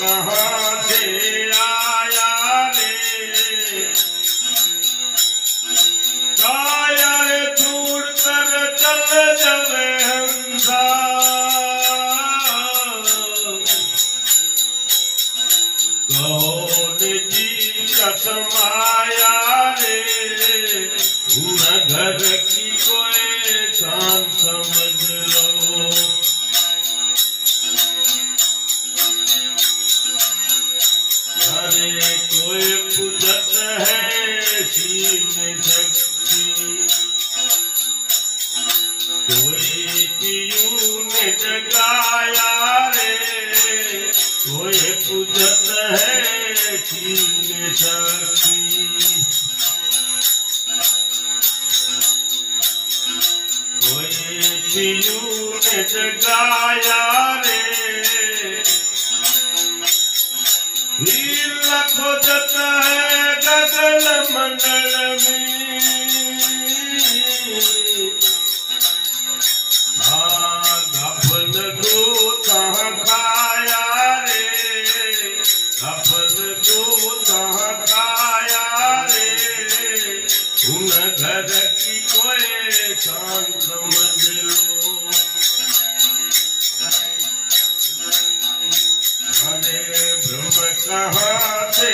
कहाँ से आया रे, काया रे दूर तर चल जवे हंसा, कौन जी कसमाया रे, न घर की कोई शान समझ लो। अरे कोई पूजत है शिव शक्ति, कोई पीयू ने जगाया रे, कोई पूजत है शिव शक्ति। कोई पीयू ने जगाया रे, वीर खोजत है गगन मंडल में, गफल दो कहाँ खाया रे, गफल दो कहाँ खाया रे, उन घर की कोई शान समझ लो। अरे ब्रह्म कहाँ से